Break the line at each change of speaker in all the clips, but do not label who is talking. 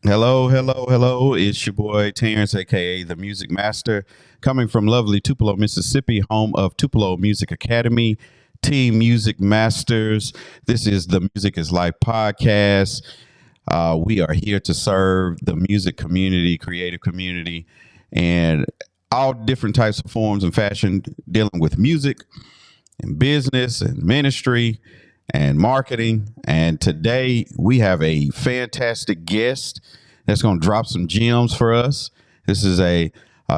Hello, hello, hello. It's your boy Terrence, aka the Music Master, coming from lovely Tupelo, Mississippi, home of Tupelo Music Academy, Team Music Masters. This is the Music is Life podcast. We are here to serve the music community, creative community, and all different types of forms and fashion dealing with music and business and ministry and marketing. And today we have a fantastic guest that's going to drop some gems for us. This is a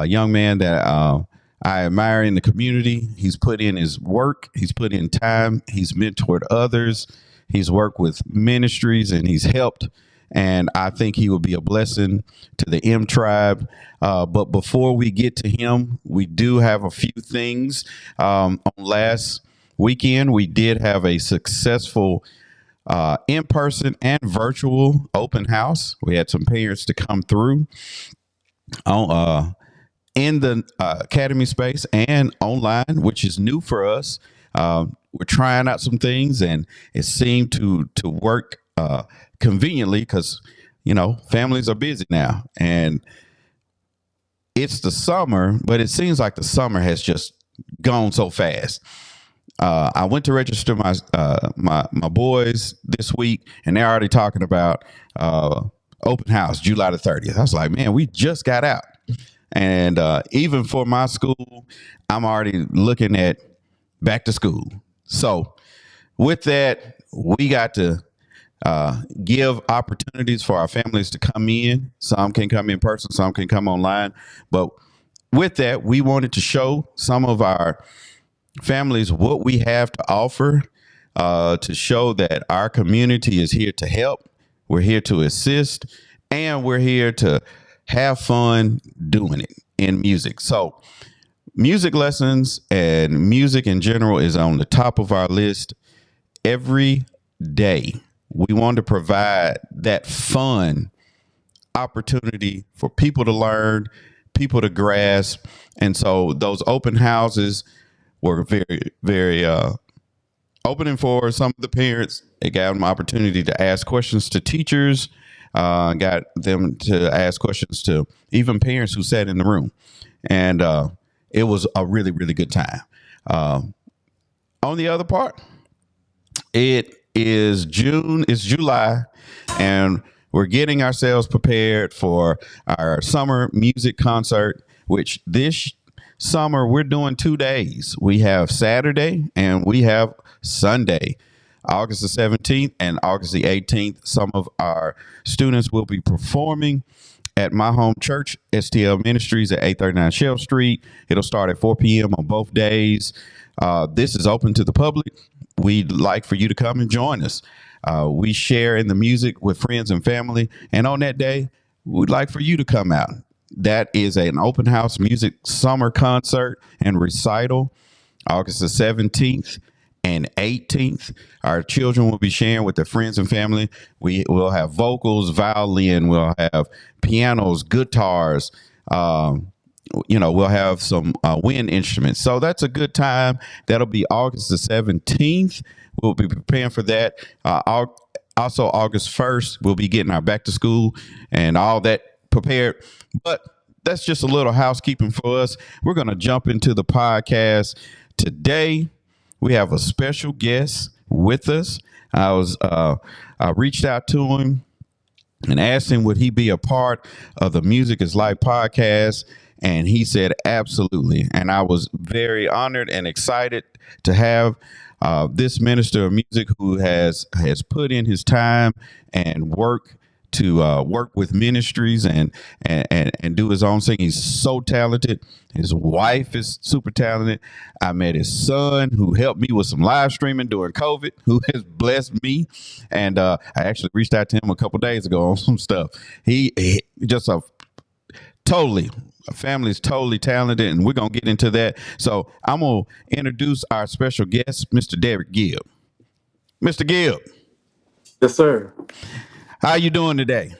young man that I admire in the community. He's put in his work, he's put in time, he's mentored others, he's worked with ministries, and he's helped. And I think he will be a blessing to the M Tribe. But before we get to him, we do have a few things. On last weekend, we did have a successful in-person and virtual open house. We had some parents to come through on in the academy space and online, which is new for us. We're trying out some things, and it seemed to work conveniently because families are busy now, and it's the summer, but it seems like the summer has just gone so fast. I went to register my boys this week, and they're already talking about open house July the 30th. I was like, man, we just got out, and even for my school, I'm already looking at back to school. So with that, we got to give opportunities for our families to come in. Some can come in person, some can come online. But with that, we wanted to show some of our families what we have to offer, to show that our community is here to help. We're here to assist, and we're here to have fun doing it in music. So music lessons and music in general is on the top of our list every day. We want to provide that fun opportunity for people to learn, people to grasp. And so those open houses were very, very opening for some of the parents. It gave them opportunity to ask questions to teachers, got them to ask questions to even parents who sat in the room. And it was a really, really good time. On the other part, it's July, and we're getting ourselves prepared for our summer music concert, which this summer we're doing 2 days. We have Saturday and we have Sunday, August the 17th and August the 18th. Some of our students will be performing at my home church, STL Ministries at 839 Shell Street. It'll start at 4 p.m. on both days. This is open to the public. We'd like for you to come and join us. We share in the music with friends and family. And on that day, we'd like for you to come out. That is an open house music summer concert and recital, August the 17th and 18th. Our children will be sharing with their friends and family. We will have vocals, violin, we'll have pianos, guitars, we'll have some wind instruments. So that's a good time. That'll be August the 17th. We'll be preparing for that. Also, August 1st, we'll be getting our back to school and all that prepared. But that's just a little housekeeping for us. We're going to jump into the podcast. Today, we have a special guest with us. I reached out to him and asked him would he be a part of the Music is Life podcast, and he said absolutely. And I was very honored and excited to have this minister of music who has put in his time and work to work with ministries and do his own thing. He's so talented. His wife is super talented. I met his son, who helped me with some live streaming during COVID, who has blessed me. And I actually reached out to him a couple days ago on some stuff. He just family's totally talented, and we're going to get into that. So I'm going to introduce our special guest, Mr. Derrick Gibbs. Mr. Gibbs.
Yes, sir.
How you doing today?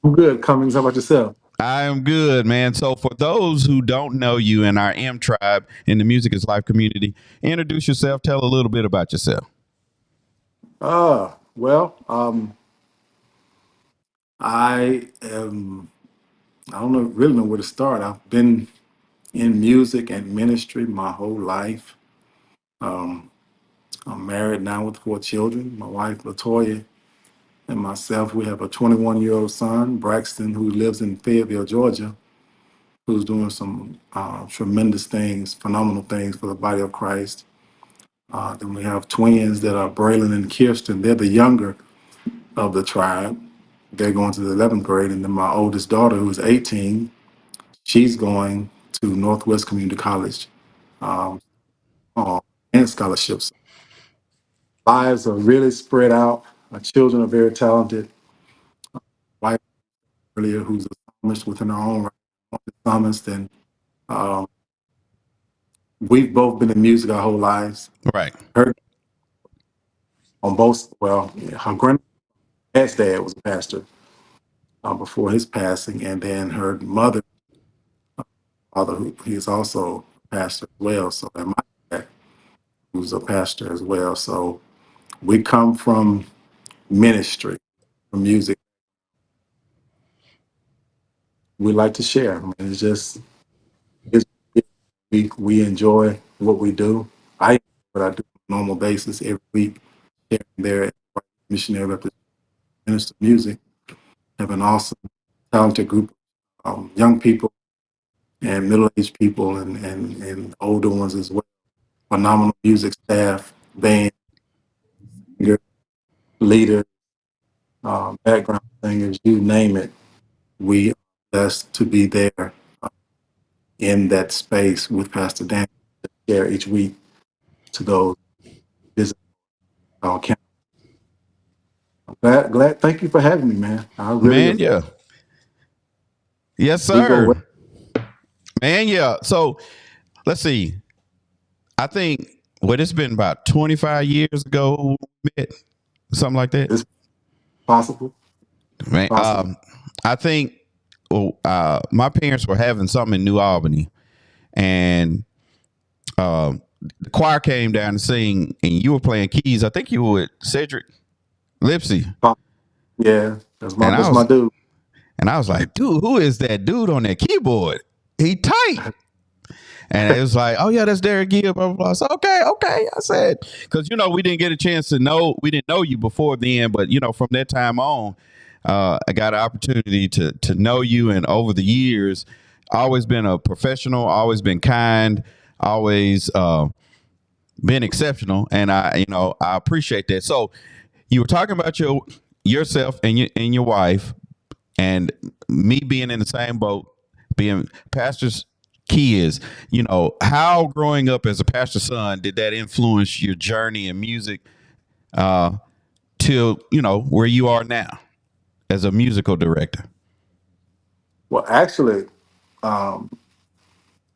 I'm good, Cummings. How about yourself?
I am good, man. So for those who don't know you in our M Tribe in the Music is Life community, introduce yourself. Tell a little bit about yourself.
Well, I am. I don't know really know where to start. I've been in music and ministry my whole life. Um, I'm married now with 4 children. My wife Latoya and myself. We have a 21-year-old son, Braxton, who lives in Fayetteville, Georgia, who's doing some tremendous things, phenomenal things for the body of Christ. Then we have twins that are Braylon and Kirsten. They're the younger of the tribe. They're going to the 11th grade. And then my oldest daughter, who's 18, she's going to Northwest Community College um, and scholarships. Lives are really spread out. My children are very talented. Wife earlier, who's a psalmist within her own right, psalmist, and um, we've both been in music our whole lives.
Right.
Her on both. Well, her granddad's dad was a pastor before his passing, and then her mother, father, who he is also a pastor as well. So, and my dad, who's a pastor as well. So we come from ministry, from music. We like to share. I mean, it's, we enjoy what we do. I enjoy what I do on a normal basis every week, here and there at missionary representative minister of music. Have an awesome, talented group of young people and middle-aged people and older ones as well. Phenomenal music staff, band, singer, leader, background singers, you name it. We are blessed to be there in that space with Pastor Dan to share each week to those visit our camp. Glad. Thank you for having me, man. I really
Man, yeah. Yes,
we go well.
sir. Man, yeah. So let's see. I think it's been about 25 years ago we met, something like that.
It's possible.
Man,
Possible.
I think my parents were having something in New Albany, and the choir came down to sing, and you were playing keys. I think you were with Cedric Lipsy,
Yeah,
and
that's my dude.
I was like, dude, who is that dude on that keyboard? He tight. And it was like, oh yeah, that's Derrick Gibbs. Blah, blah, blah. So okay. I said, because we didn't get a chance to know. We didn't know you before then, but from that time on, I got an opportunity to know you, and over the years, always been a professional, always been kind, always been exceptional, and I appreciate that. So you were talking about yourself and your wife, and me being in the same boat, being pastors kids. How growing up as a pastor's son did that influence your journey in music uh till where you are now as a musical director?
Well, actually, um,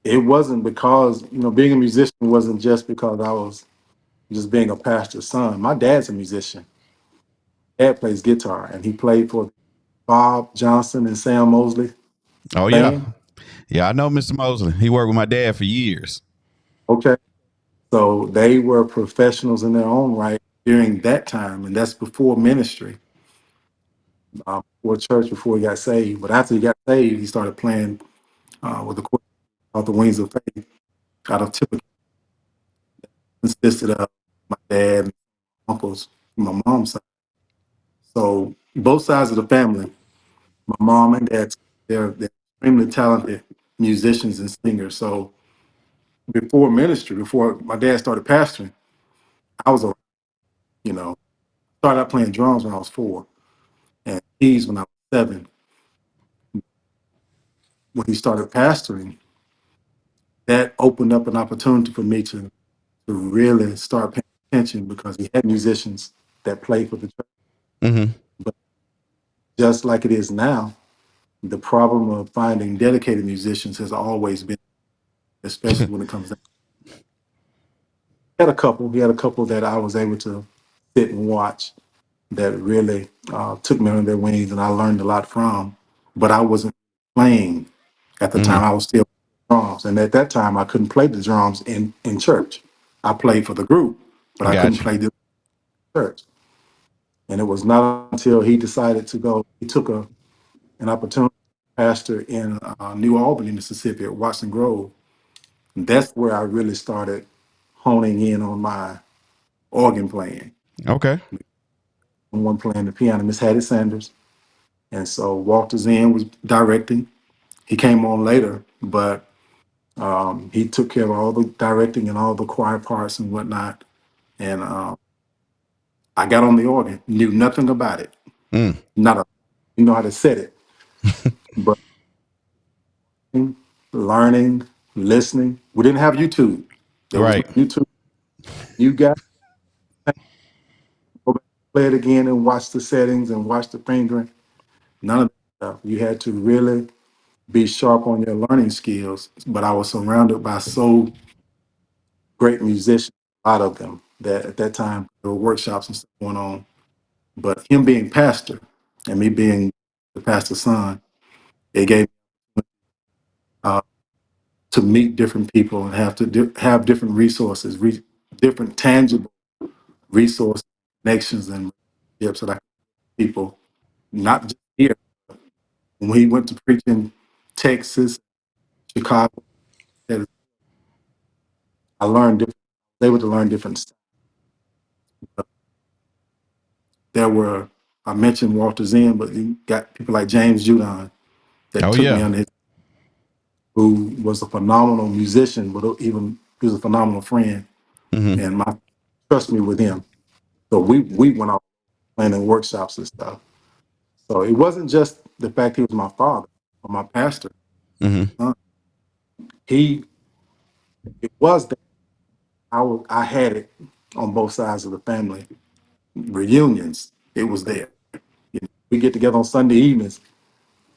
it wasn't because being a musician wasn't just because I was just being a pastor's son. My dad's a musician. Dad plays guitar, and he played for Bob Johnson and Sam Mosley
Oh yeah.
band.
Yeah, I know Mr. Mosley. He worked with my dad for years.
Okay, so they were professionals in their own right during that time, and that's before ministry, before church, before he got saved. But after he got saved, he started playing with the choir called the Wings of Faith out of Tupelo. Consisted of my dad, and uncles, from my mom's side. So both sides of the family, my mom and dad, they're extremely talented musicians and singers. So before ministry, before my dad started pastoring, I was a started out playing drums when I was 4 and keys when I was 7. When he started pastoring, that opened up an opportunity for me to really start paying attention because he had musicians that played for the church.
Mm-hmm.
But just like it is now, the problem of finding dedicated musicians has always been, especially when it comes down. He had a couple that I was able to sit and watch that really took me under their wings, and I learned a lot from. But I wasn't playing at the time.
Mm-hmm.
I was still playing drums, and at that time, I couldn't play the drums in church. I played for the group, but I couldn't
Gotcha.
play church. And it was not until he decided to go, he took a an opportunity to pastor in New Albany, Mississippi, at Watson Grove. And that's where I really started honing in on my organ playing.
Okay.
One playing the piano, Miss Hattie Sanders. And so Walter Zen was directing. He came on later, but he took care of all the directing and all the choir parts and whatnot. And I got on the organ, knew nothing about it.
Mm.
Not a, you know how to set it, but learning, listening. We didn't have YouTube. There was no
Right.
YouTube. You got to go back, play it again and watch the settings and watch the fingering. None of that stuff. You had to really be sharp on your learning skills. But I was surrounded by so great musicians, a lot of them, that at that time there were workshops and stuff going on. But him being pastor and me being the pastor's son, it gave uh, to meet different people and have to have different resources, different tangible resources, connections, and relationships that I people, not just here. When we went to preach in Texas, Chicago, I learned different. They were to learn different stuff. There were, I mentioned Walter Zen, but you got people like James Judon that
Oh
took me
yeah.
under his, who was a phenomenal musician, but even he was a phenomenal friend,
Hmm.
and my trust me with him. So we went out planning workshops and stuff. So it wasn't just the fact he was my father or my pastor.
Hmm.
Huh? He it was that I had it on both sides of the family. Reunions, it was there. You know, we get together on Sunday evenings.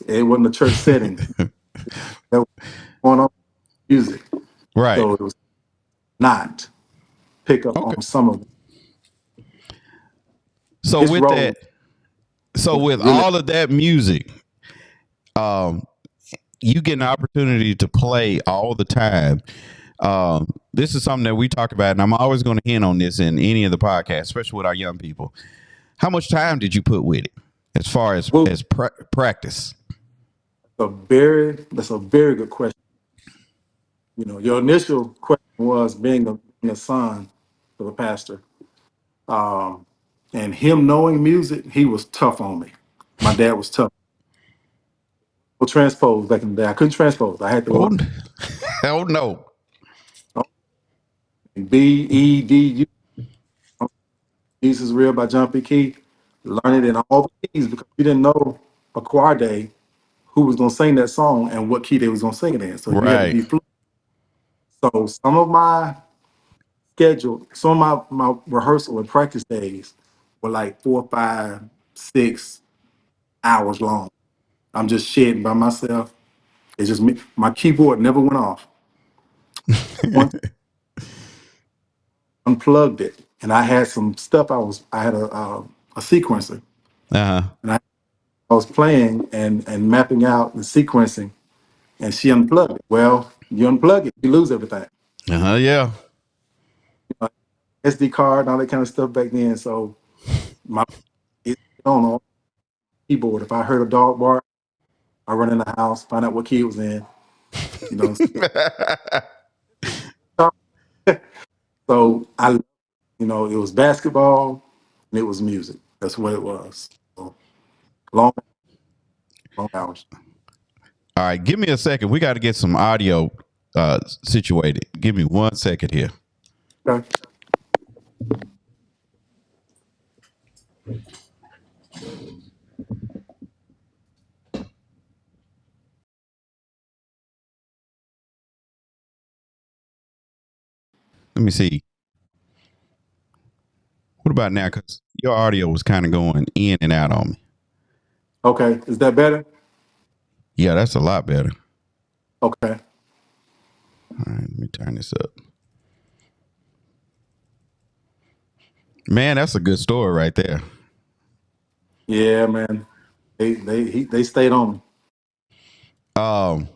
It wasn't a church setting. There was going on music.
Right.
So it was not pick up
Okay.
on some of
So
his
with
role
that, so
was
with
really
all of that music, um, you get an opportunity to play all the time. This is something that we talk about, and I'm always going to hint on this in any of the podcasts, especially with our young people. How much time did you put with it, as far as
well,
practice?
that's a very good question. You know, your initial question was being a son of a pastor. Um, and him knowing music, he was tough on me. My dad was tough. Well, transpose back in the day. I couldn't transpose. I had to learn
Oh, oh no!
B, E, D, U. Jesus Real by John P. Key. Learn it in all the keys because you didn't know a choir day who was going to sing that song and what key they was going to sing it in. So you had to
Right.
be fluent. So some of my some of my rehearsal and practice days were like 4, 5, 6 hours long. I'm just shedding by myself. It's just me. My keyboard never went off. Once I unplugged it, and I had some stuff. I had a sequencer,
Uh huh.
and I was playing and mapping out the sequencing, and she unplugged it. Well, you unplug it, you lose everything.
Uh huh. Yeah.
You know, SD card and all that kind of stuff back then. So my it's on the keyboard. If I heard a dog bark, I run in the house, find out what key it was in. You know, so it was basketball and it was music. That's what it was. So long, long hours.
All right, give me a second. We got to get some audio situated. Give me 1 second here.
Okay.
Let me see. What about now? Because your audio was kind of going in and out on me.
Okay. Is that better?
Yeah, that's a lot better.
Okay.
All right, let me turn this up. Man, that's a good story right there.
Yeah, man. They stayed on me.
Um,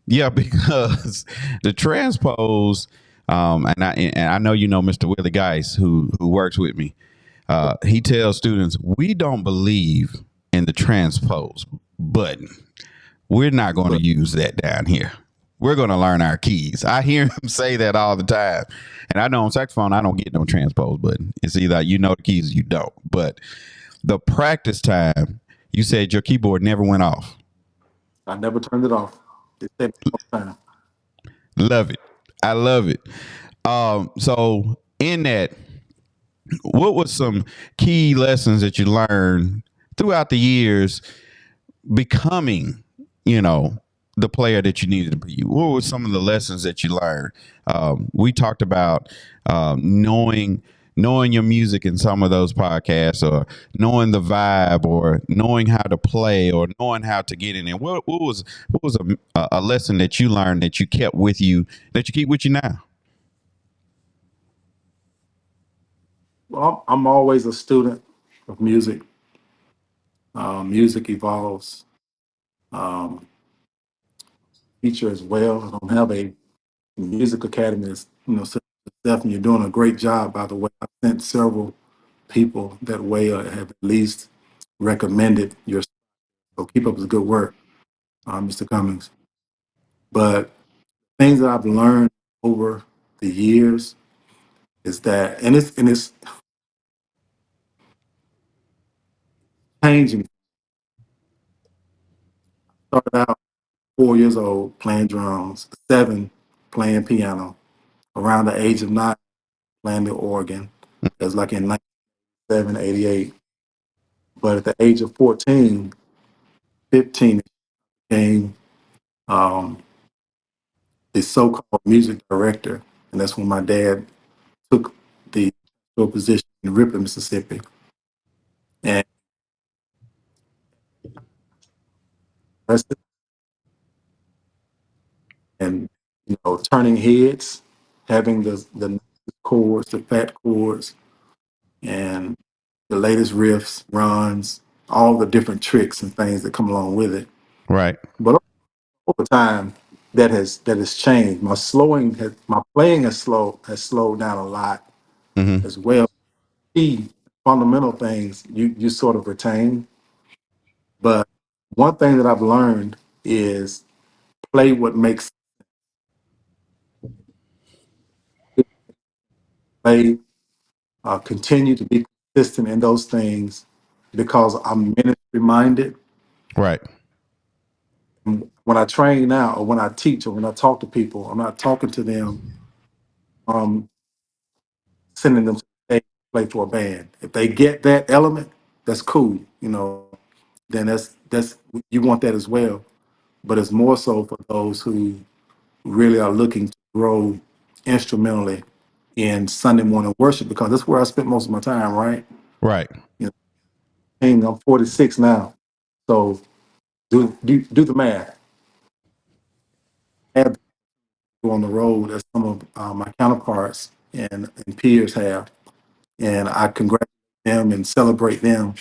yeah, because the transpose, and I know you know Mr. Willie Geis who works with me. He tells students we don't believe in the transpose. button. We're not going to
But
use that down here. We're going to learn our keys. I hear him say that all the time. And I know on saxophone, I don't get no transpose button. It's either you know the keys or you don't. But the practice time, you said your keyboard never went off.
I never turned it off. It said all the time.
Love it. I love it. So in that, what was some key lessons that you learned throughout the years becoming, you know, the player that you needed to be? What were some of the lessons that you learned? We talked about knowing your music in some of those podcasts, or knowing the vibe, or knowing how to play, or knowing how to get in. And what was a lesson that you learned that you kept with you, that you keep with you now?
Well, I'm always a student of music. Music evolves. Um, Teacher as well. I don't have a music academy. Is, so Steph, you're doing a great job, by the way. I've sent several people that way, have at least recommended your. So keep up the good work, Mr. Cummings. But things that I've learned over the years is that, and it's changing. Started out 4 years old playing drums, 7 playing piano, around the age of 9 playing the organ. That's like in 97, 88. But at the age of 14, 15, it became um, the so-called music director, and that's when my dad took the position in Ripon, Mississippi, and and turning heads, having the chords, the fat chords, and the latest riffs, runs, all the different tricks and things that come along with it.
Right.
But over time, that has changed. My playing has slowed down a lot
Mm-hmm.
as well. Key fundamental things you sort of retain, but one thing that I've learned is play what makes play. Continue to be consistent in those things because I'm ministry minded.
Right.
When I train now, or when I teach, or when I talk to people, I'm not talking to them, um, sending them to the stage to play for a band. If they get that element, that's cool. Then that's you want that as well. But it's more so for those who really are looking to grow instrumentally in Sunday morning worship, because that's where I spent most of my time. Right?
Right.
You I'm 46 now, so do the math. I have to go on the road as some of my counterparts and peers have, and I congratulate them and celebrate them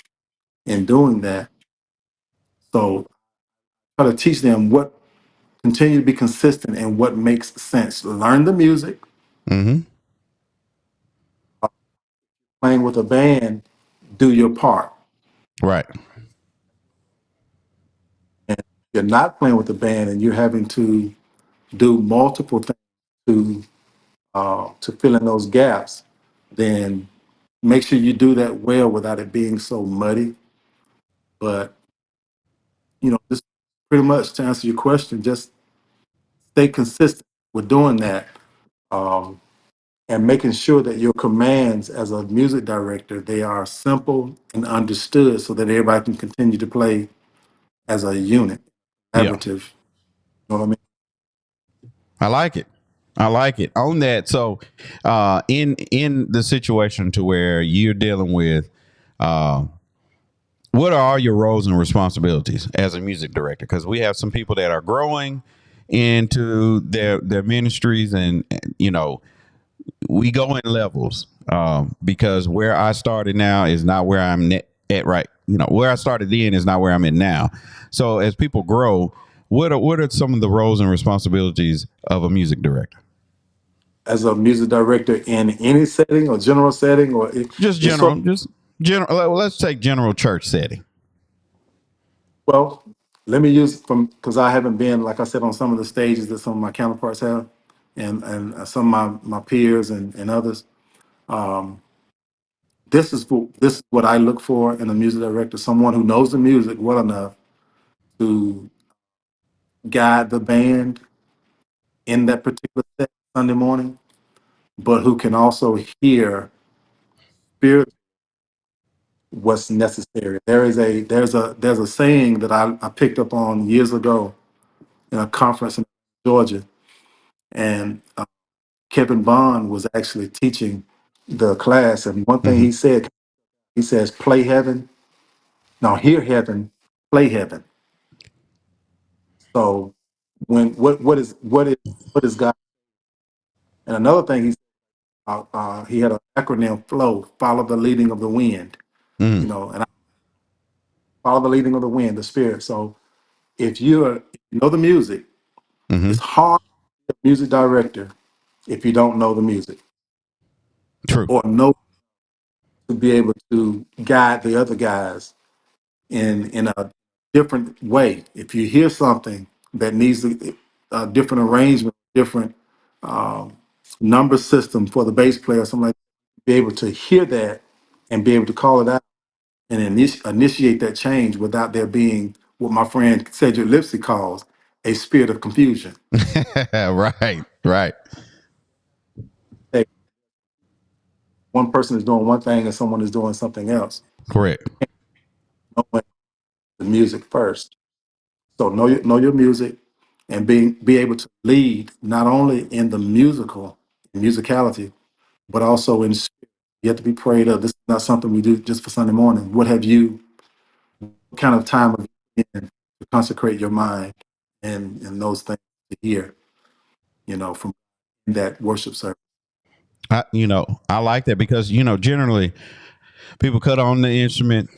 in doing that. So try to teach them continue to be consistent in what makes sense. Learn the music.
Mm-hmm.
Playing with a band, do your part.
Right.
And if you're not playing with a band and you're having to do multiple things to fill in those gaps, then make sure you do that well without it being so muddy. But just pretty much to answer your question, just stay consistent with doing that, um, and making sure that your commands as a music director, they are simple and understood, so that everybody can continue to play as a unit,
Yeah.
collaborative. You know what I mean?
I like it. I like it. On that, so in the situation to where you're dealing with, uh, what are all your roles and responsibilities as a music director? Because we have some people that are growing into their ministries, and we go in levels, because where I started now is not where I'm at right. Where I started then is not where I'm at now. So as people grow, what are some of the roles and responsibilities of a music director?
As a music director in any setting or general setting, or
Just
it's sort
general, just general. Let's take general church setting.
well. let me use from because I haven't been, like I said, on some of the stages that some of my counterparts have, and some of my peers and others. Um, this is what I look for in a music director: someone who knows the music well enough to guide the band in that particular set Sunday morning, but who can also hear spirit what's necessary. There's a saying that I picked up on years ago in a conference in Georgia, and Kevin Bond was actually teaching the class, and one thing
Hmm.
he says, "Play heaven, now hear heaven, play heaven." So when what is God? And another thing he had an acronym flow, follow the leading of the wind,
Mm.
and I follow the leading of the wind, the spirit. So if you know the music,
Hmm.
it's hard to be a music director if you don't know the music
True.
or know to be able to guide the other guys in a different way. If you hear something that needs a different arrangement, different um, number system for the bass player, something like that, be able to hear that and be able to call it out and initiate that change without there being what my friend Cedric Lipsy calls a spirit of confusion.
Right. Right.
Hey, one person is doing one thing and someone is doing something else.
Correct.
Knowing the music first. So know your music and be able to lead not only in the musicality, but also in spirit. You have to be prayed up. This is not something we do just for Sunday morning. What kind of time have you in to consecrate your mind and those things to hear, from that worship service?
I like that because generally people cut on the instrument,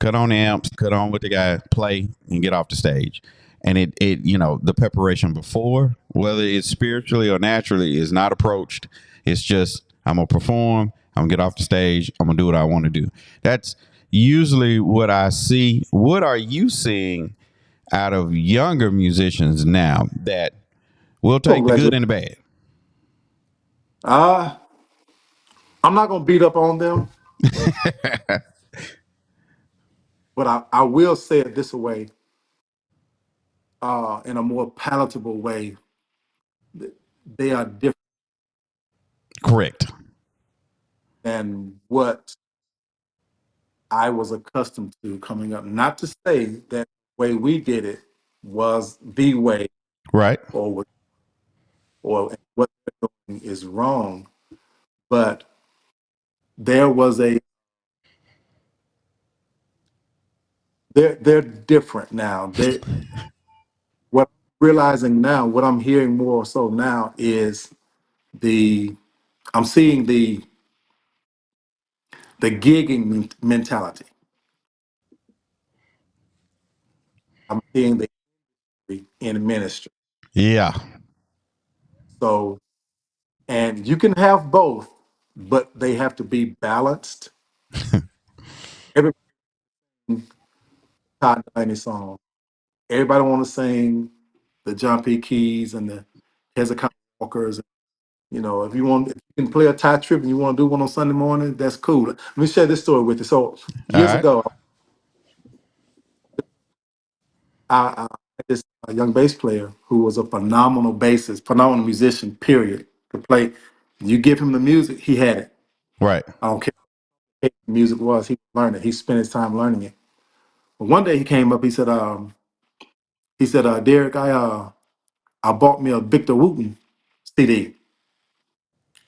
cut on the amps, cut on what they got, play, and get off the stage. And the preparation before, whether it's spiritually or naturally, is not approached. It's just I'm gonna perform, I'm gonna get off the stage, I'm gonna do what I want to do. That's usually what I see. What are you seeing out of younger musicians now that will
Oh, I'm
take the
glad you.
good and the bad?
Uh, I'm not gonna beat up on them, but I will say it this way, in a more palatable way. They are different
Correct.
than what I was accustomed to coming up. Not to say that the way we did it was the way,
Right.
or what they're doing is wrong, but there was a they're different now. What I'm realizing now, what I'm hearing more so now is the I'm seeing the gigging mentality. I'm seeing the in ministry.
Yeah.
So, and you can have both, but they have to be balanced. Everybody Todd Delaney song. Everybody want to sing the John P. Keys and the Hezekiah Walkers. If you can play a tie trip and you want to do one on Sunday morning, that's cool. Let me share this story with you. So
All
years
right.
ago, I had this young bass player who was a phenomenal bassist, phenomenal musician. Period. To play, you give him the music, he had it.
Right.
I don't care what the music was, he learned it. He spent his time learning it. But one day he came up. He said, Derrick, I bought me a Victor Wooten CD,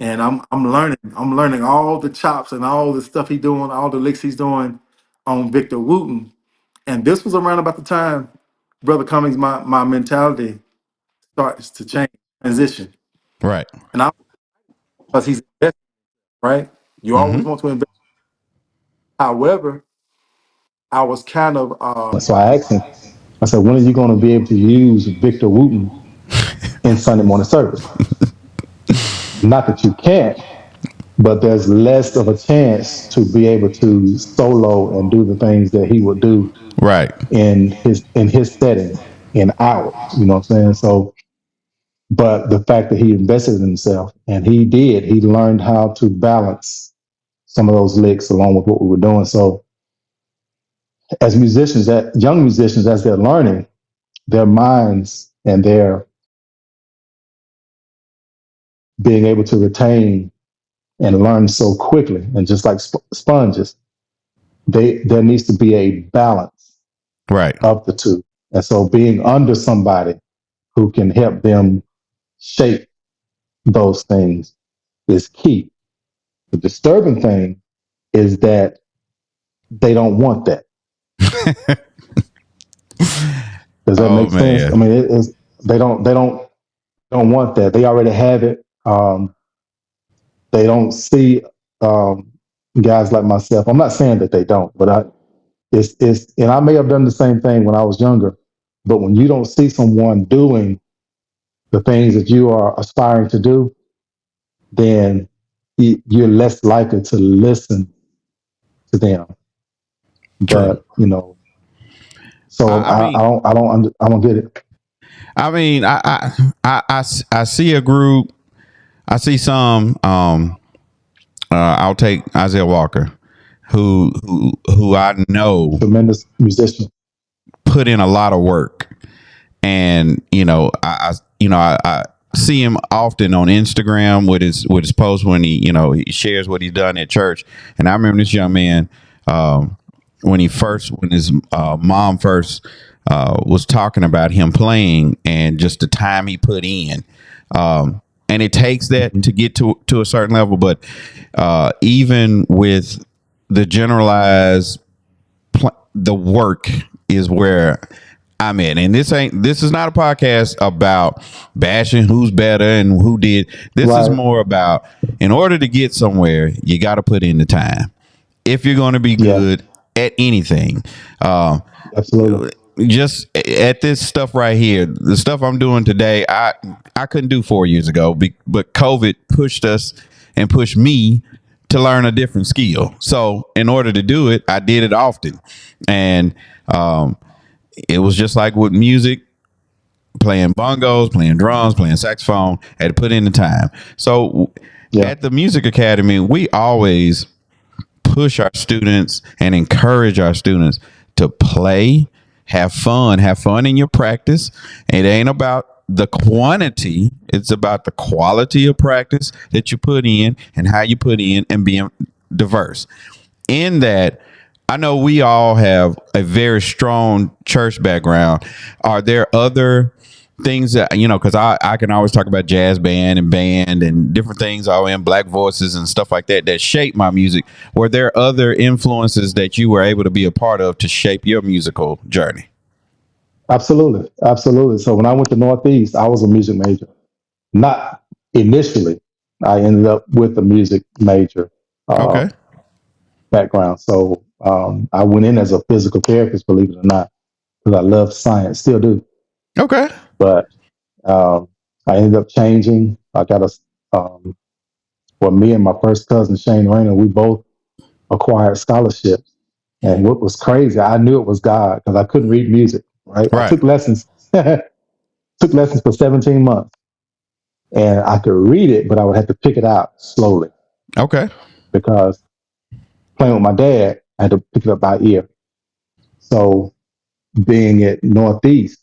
and I'm learning all the chops and all the stuff he's doing, all the licks he's doing on Victor Wooten. And this was around about the time, Brother Cummings, my mentality starts to change, transition.
Right.
And because he's invested, right? You always
Mm-hmm.
want to invest. However, I was kind of so I asked him, I said, when are you going to be able to use Victor Wooten in Sunday morning service? Not that you can't,
but there's less of a chance to be able to solo and do the things that he would do
Right.
in his setting in ours. You know what I'm saying? So, but the fact that he invested in himself and he learned how to balance some of those licks along with what we were doing. So, as musicians, that young musicians, as they're learning, their minds and their being able to retain and learn so quickly, and just like sponges, there needs to be a balance
Right.
of the two. And so, being under somebody who can help them shape those things is key. The disturbing thing is that they don't want that. Does that
Oh
make sense? I
man.
mean, it is they don't want that. They already have it. They don't see um, guys like myself. I'm not saying that they don't, but and I may have done the same thing when I was younger. But when you don't see someone doing the things that you are aspiring to do, then you're less likely to listen to them.
True.
But so
I mean,
I don't get it.
I mean, I see a group. I see some. I'll take Isaiah Walker, who I know
Tremendous musician.
put in a lot of work, and I see him often on Instagram with his posts when he shares what he's done at church. And I remember this young man, when his mom first was talking about him playing and just the time he put in. And it takes that
Mhm.
to get to a certain level, but even with the generalized the work is where I'm in. And this is not a podcast about bashing who's better and who did. This is
Right.
more about, in order to get somewhere, you got to put in the time if you're going to be
Yeah.
good at anything.
Absolutely.
Just at this stuff right here, the stuff I'm doing today, I couldn't do 4 years ago, but COVID pushed us and pushed me to learn a different skill. So in order to do it, I did it often. And it was just like with music, playing bongos, playing drums, playing saxophone, had to put in the time. So
Yeah.
at the Music Academy, we always push our students and encourage our students to play, have fun in your practice. It ain't about the quantity, it's about the quality of practice that you put in and how you put in, and being diverse. In that, I know we all have a very strong church background. Are there other things that, because I can always talk about jazz band and different things, all in black voices and stuff like that shape my music? Were there other influences that you were able to be a part of to shape your musical journey?
Absolutely. Absolutely. So when I went to Northeast, I was a music major. Not initially. I ended up with a music major
Okay.
background. So I went in as a physical therapist, believe it or not, because I love science, still do.
Okay.
But um, I ended up changing. I got well, me and my first cousin, Shane Rayner, we both acquired scholarships. And what was crazy, I knew it was God because I couldn't read music, right? I
Right.
took lessons, took lessons for 17 months, and I could read it, but I would have to pick it out slowly
Okay.
because playing with my dad, I had to pick it up by ear. So being at Northeast,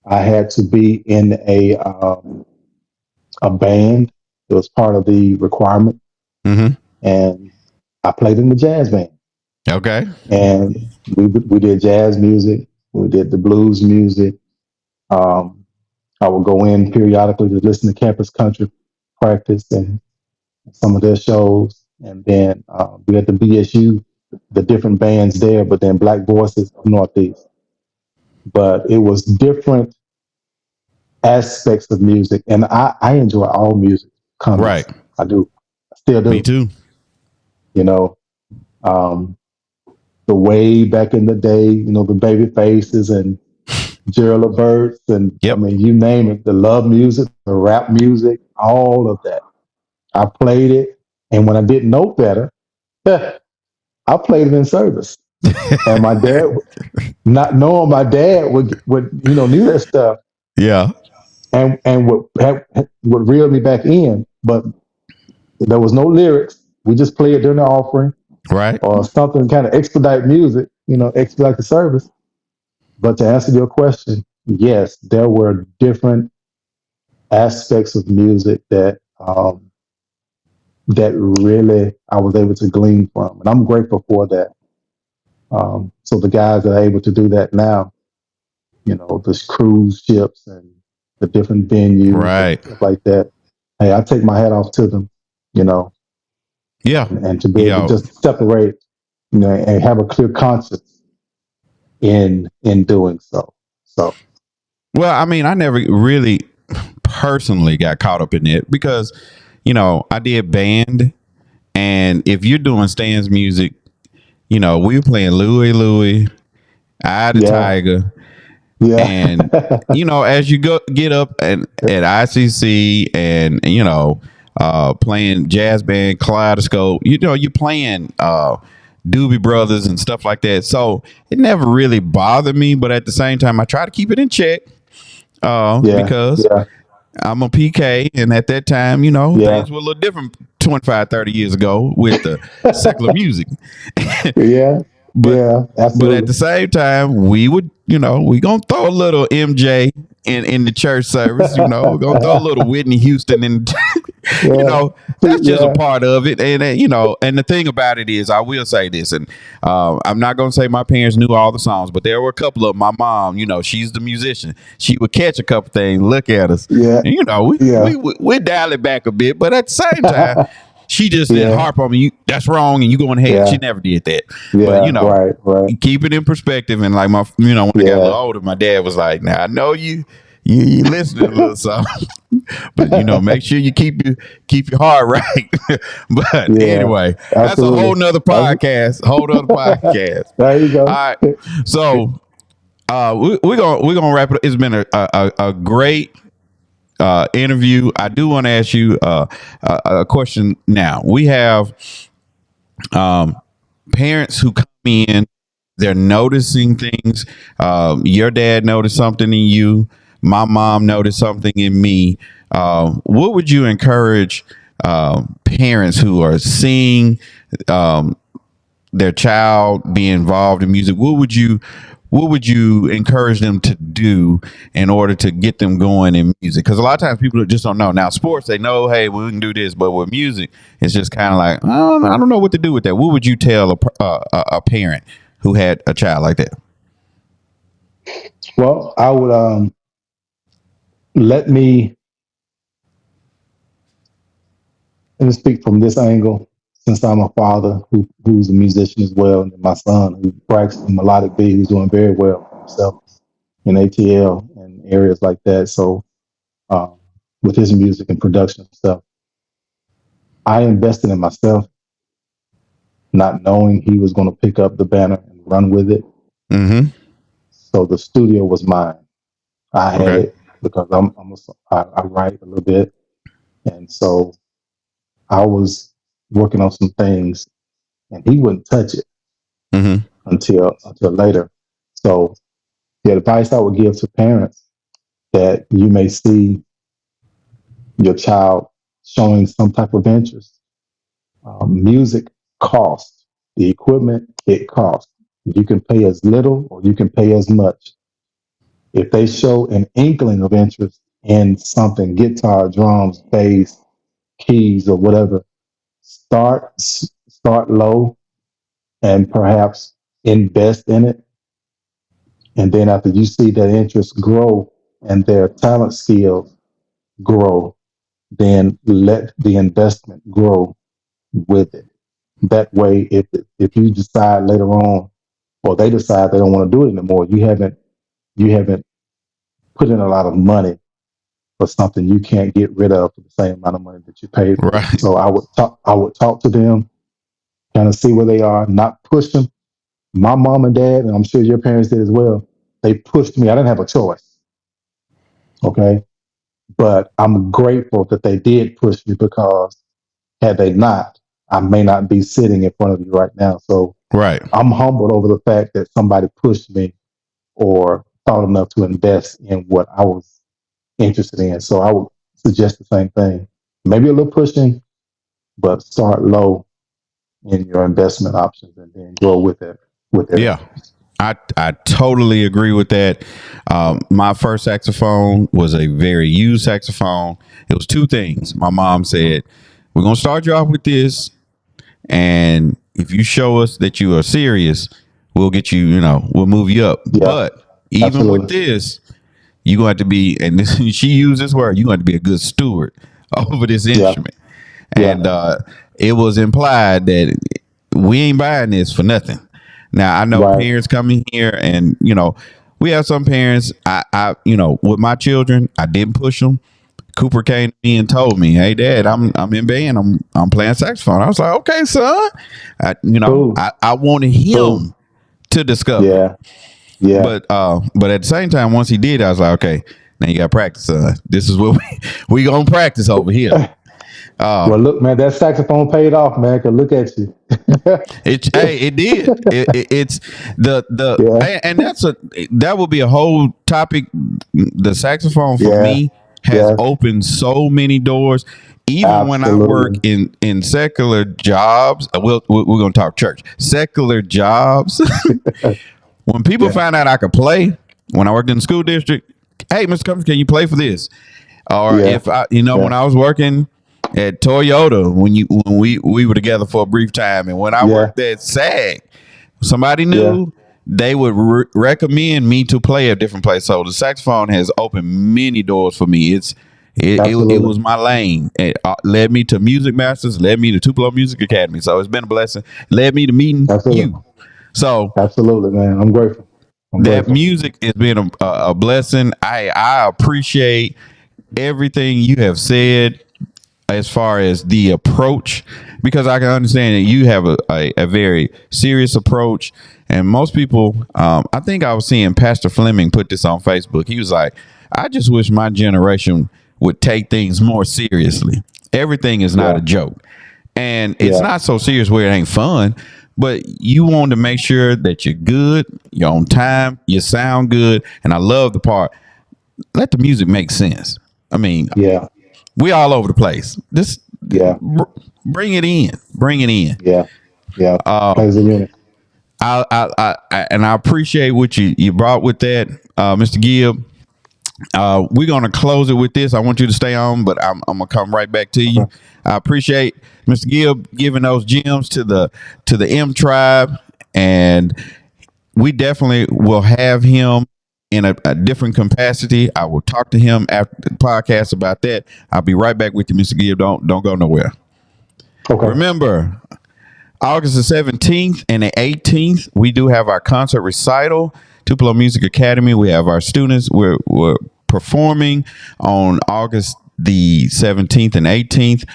I had to be in a band. It was part of the requirement,
Mm-hmm.
and I played in the jazz band.
Okay.
And we did jazz music, we did the blues music. Um, I would go in periodically to listen to Campus Country practice and some of their shows, and then we had the BSU, the different bands there, but then Black Voices of Northeast. But it was different aspects of music, and I enjoy all music
Right.
comments. I do, I still
Me
do.
too.
You know, um, the way back in the day, the Baby Faces and Gerald Levert, and I
Yep.
mean, you name it, the love music, the rap music, all of that. I played it And when I didn't know better, I played it in service. And my dad, not knowing my dad would knew that stuff
Yeah.
and would reel me back in. But there was no lyrics. We just played during the offering
Right.
or something, kind of expedite music, expedite the service. But to answer your question, yes, there were different aspects of music that really I was able to glean from, and I'm grateful for that. So the guys that are able to do that now, the cruise ships and the different venues and
Right.
stuff like that. Hey, I take my hat off to them, you know,
Yeah.
and to be able to
Yeah.
just separate, and have a clear conscience in doing so. So
Well, I mean, I never really personally got caught up in it because, I did band, and if you're doing stands music, we were playing Louie, Eye the
yeah,
Tiger, and
yeah,
as you get up and at ICC and playing jazz band, Kaleidoscope, you're playing Doobie Brothers and stuff like that. So it never really bothered me, but at the same time, I try to keep it in check
yeah,
because
yeah,
I'm a PK, and at that time,
yeah,
things were a little different 25, 30 years ago with the secular music.
yeah,
but
yeah,
but at the
absolutely.
same time, we would, we gonna throw a little MJ in the church service. We're gonna throw a little Whitney Houston in. you
Yeah,
know, that's just a
yeah,
part of it. And and the thing about it is, I will say this, and I'm not gonna say my parents knew all the songs, but there were a couple of my mom. She's the musician. She would catch a couple things, look at us,
yeah,
and we
yeah,
we dial it back a bit, but at the same time. She just didn't
yeah,
harp on me. That's wrong, and you going ahead. She
yeah,
never did that. But
yeah. Right, right.
keep it in perspective. And like when I got a little
Yeah,
older, my dad was like, "Now I know you listening a little something, but make sure you keep your heart right." But
yeah,
anyway, that's a whole
absolutely.
nother
That's,
podcast. Whole nother podcast.
there you
All
go.
right, so we're gonna wrap it up. It's been a great interview. I do want to ask you a question. Now we have um, parents who come in, they're noticing things. Your dad noticed something in you. My mom noticed something in me. What would you encourage parents who are seeing their child be involved in music? What would you encourage them to do in order to get them going in music? Because a lot of times people just don't know. Now, sports, they know, hey, we can do this, but with music, it's just kind of like, I don't know what to do with that. What would you tell a parent who had a child like that?
Well, I would let me let me speak from this angle, since I'm a father who's a musician as well, and my son who practices melodic B, who's doing very well for himself in ATL and areas like that. So um, with his music and production stuff, I invested in myself, not knowing he was going to pick up the banner and run with it.
Mm-hmm.
So the studio was mine. I had
Okay.
it because I write a little bit, and so I was working on some things, and he wouldn't touch it
Mm-hmm.
until later. So the advice I would give to parents that you may see your child showing some type of interest. Music costs. The equipment, it costs. You can pay as little or you can pay as much. If they show an inkling of interest in something, guitar, drums, bass, keys, or whatever, start low and perhaps invest in it. And then after you see that interest grow and their talent skills grow, then let the investment grow with it. That way, if you decide later on, or they decide they don't want to do it anymore, you haven't put in a lot of money for something you can't get rid of for the same amount of money that you paid for it.
Right.
So I would talk to them, kind of see where they are, not push them. My mom and dad, and I'm sure your parents did as well, they pushed me. I didn't have a choice. Okay. But I'm grateful that they did push me, because had they not, I may not be sitting in front of you right now. So
Right.
I'm humbled over the fact that somebody pushed me or thought enough to invest in what I was interested in. So I would suggest the same thing. Maybe a little pushing, but start low in your investment options and then grow with it with their
Yeah.
interest.
I totally agree with that. My first saxophone was a very used saxophone. It was two things. My mom said, "We're gonna start you off with this, and if you show us that you are serious, we'll get you. We'll move you up.
Yeah,
But even with
absolutely.
this, you going to have to be." And this, she used this word. You going to be a good steward over this
Yeah,
instrument.
yeah,
And it was implied that we ain't buying this for nothing. Now I know
right.
parents come in here, and we have some parents. With my children, I didn't push them. Cooper came to me and told me, "Hey, Dad, I'm in band. I'm playing saxophone." I was like, "Okay, son."
Cool,
I wanted
cool.
him to discover,
Yeah, yeah,
but at the same time, once he did, I was like, "Okay, now you got to practice, son. This is what we gonna practice over here."
well, look, man, that saxophone paid off, man. Cause look at you.
It did. It's
Yeah,
and that would be a whole topic. The saxophone for
yeah,
me has
yeah,
opened so many doors. Even when I work
absolutely.
in secular jobs, we're gonna talk church. Secular jobs. When people
Yeah,
find out I could play, when I worked in the school district, "Hey, Mr. Cummings, can you play for this?" Or
yeah,
if I,
yeah,
when I was working at Toyota, when we were together for a brief time, and when I
yeah,
worked at SAG, somebody
yeah,
knew, they would recommend me to play at different places. So the saxophone has opened many doors for me. It
absolutely,
was my lane. It led me to Music Masters, led me to Tupelo Music Academy. So it's been a blessing. Led me to meeting
absolutely,
you. So
absolutely, man. I'm grateful. I'm
that
grateful.
music has been a blessing. I appreciate everything you have said as far as the approach, because I can understand that you have a very serious approach. And most people, I think I was seeing Pastor Fleming put this on Facebook. He was like, "I just wish my generation would take things more seriously. Everything is not
Yeah,
a joke, and it's
yeah,
not so serious where it ain't fun." But you want to make sure that you're good, you're on time, you sound good. And I love the part, let the music make sense. I mean,
yeah,
we all over the place. Just
yeah,
bring it in. Bring it in.
yeah, yeah.
Uh,
As a unit.
and I appreciate what you brought with that, Mr. Gibb. We're gonna close it with this. I want you to stay on, but I'm gonna come right back to you.
Okay.
I appreciate Mr. Gibb giving those gems to the M Tribe, and we definitely will have him in a different capacity. I will talk to him after the podcast about that. I'll be right back with you, Mr. Gibb. Don't go nowhere.
Okay.
Remember, August the 17th and the 18th, we do have our concert recital, Tupelo Music Academy. We have our students. We're performing on August the 17th and 18th.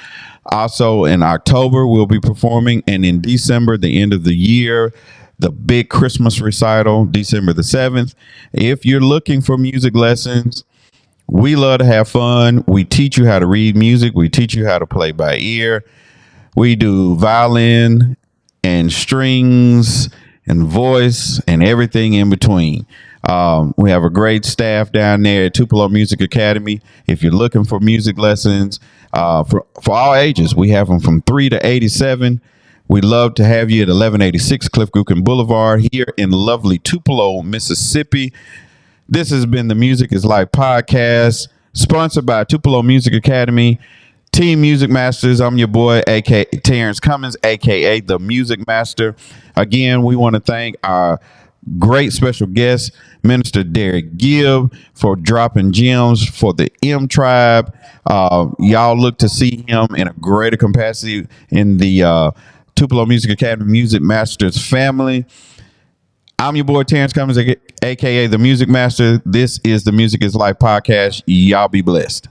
Also in October, we'll be performing. And in December, the end of the year, the big Christmas recital, December the 7th. If you're looking for music lessons, we love to have fun. We teach you how to read music. We teach you how to play by ear. We do violin and strings and voice and everything in between. We have a great staff down there at Tupelo Music Academy. If you're looking for music lessons for all ages, we have them from 3 to 87. We'd love to have you at 1186 Cliff Gookin Boulevard here in lovely Tupelo, Mississippi. This has been the Music is Life podcast, sponsored by Tupelo Music Academy, Team Music Masters. I'm your boy, aka Terrence Cummings, aka the Music Master. Again, we want to thank our great special guest, Minister Derrick Gibbs, for dropping gems for the M Tribe. Y'all look to see him in a greater capacity in the Tupelo Music Academy Music Masters family. I'm your boy Terrence Cummings, aka the Music Master. This is the Music is Life podcast. Y'all be blessed.